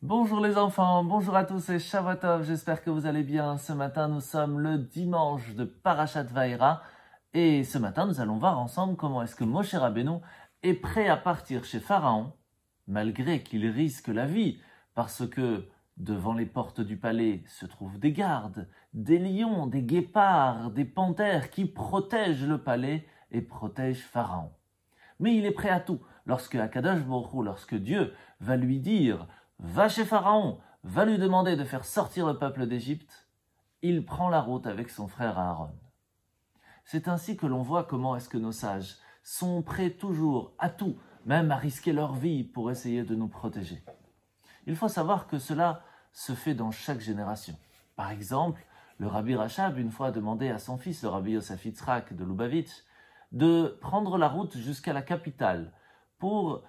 Bonjour les enfants, bonjour à tous et Shavua Tov, j'espère que vous allez bien. Ce matin, nous sommes le dimanche de Parashat Vaïra et ce matin, nous allons voir ensemble comment est-ce que Moshe Rabbeinu est prêt à partir chez Pharaon, malgré qu'il risque la vie, parce que devant les portes du palais se trouvent des gardes, des lions, des guépards, des panthères qui protègent le palais et protègent Pharaon. Mais il est prêt à tout. Lorsque Akadosh Baruch Hu, lorsque Dieu va lui dire « Va chez Pharaon, va lui demander de faire sortir le peuple d'Égypte », il prend la route avec son frère Aaron. C'est ainsi que l'on voit comment est-ce que nos sages sont prêts toujours à tout, même à risquer leur vie pour essayer de nous protéger. Il faut savoir que cela se fait dans chaque génération. Par exemple, le Rabbi Rachab, une fois, a demandé à son fils, le Rabbi Yosef Yitzhak de Lubavitch, de prendre la route jusqu'à la capitale pour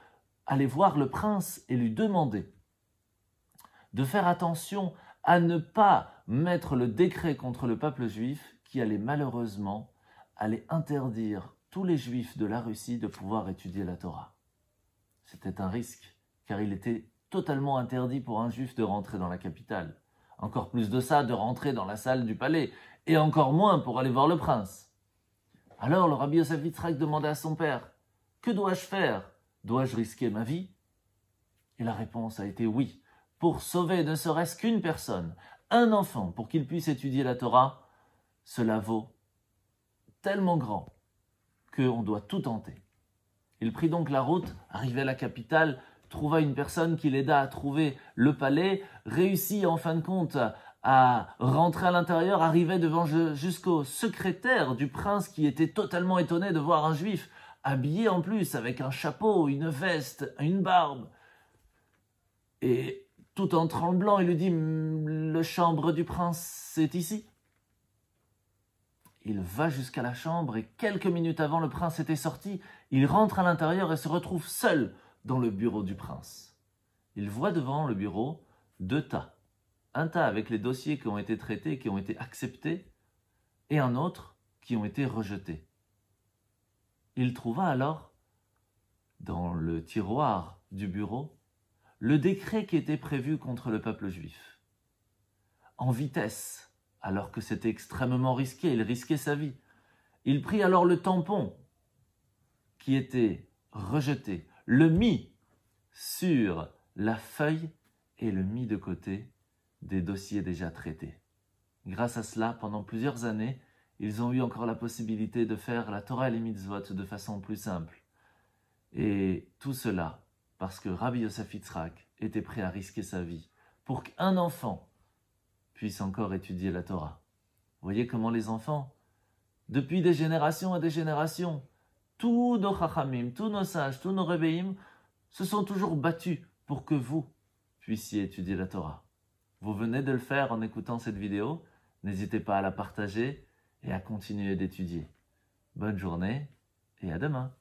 aller voir le prince et lui demander de faire attention à ne pas mettre le décret contre le peuple juif qui allait malheureusement interdire tous les juifs de la Russie de pouvoir étudier la Torah. C'était un risque, car il était totalement interdit pour un juif de rentrer dans la capitale. Encore plus de ça, de rentrer dans la salle du palais, et encore moins pour aller voir le prince. Alors le Rabbi Yosef Yitzhak demanda à son père, « Que dois-je faire? Dois-je risquer ma vie ?» Et la réponse a été oui. Pour sauver ne serait-ce qu'une personne, un enfant, pour qu'il puisse étudier la Torah, cela vaut tellement grand qu'on doit tout tenter. Il prit donc la route, arrivé à la capitale, trouva une personne qui l'aida à trouver le palais, réussit en fin de compte à rentrer à l'intérieur, arrivait jusqu'au secrétaire du prince qui était totalement étonné de voir un juif habillé en plus avec un chapeau, une veste, une barbe. Et tout en tremblant, il lui dit « Le chambre du prince, c'est ici ?» Il va jusqu'à la chambre et quelques minutes avant, le prince était sorti. Il rentre à l'intérieur et se retrouve seul dans le bureau du prince. Il voit devant le bureau deux tas. Un tas avec les dossiers qui ont été traités, qui ont été acceptés, et un autre qui ont été rejetés. Il trouva alors, dans le tiroir du bureau, le décret qui était prévu contre le peuple juif. En vitesse, alors que c'était extrêmement risqué, il risquait sa vie. Il prit alors le tampon qui était rejeté, le mit sur la feuille et le mit de côté des dossiers déjà traités. Grâce à cela, pendant plusieurs années, ils ont eu encore la possibilité de faire la Torah et les mitzvot de façon plus simple. Et tout cela parce que Rabbi Yosef Yitzhak était prêt à risquer sa vie pour qu'un enfant puisse encore étudier la Torah. Vous voyez comment les enfants, depuis des générations et des générations, tous nos chachamim, tous nos sages, tous nos rebbeim, se sont toujours battus pour que vous puissiez étudier la Torah. Vous venez de le faire en écoutant cette vidéo. N'hésitez pas à la partager et à continuer d'étudier. Bonne journée et à demain.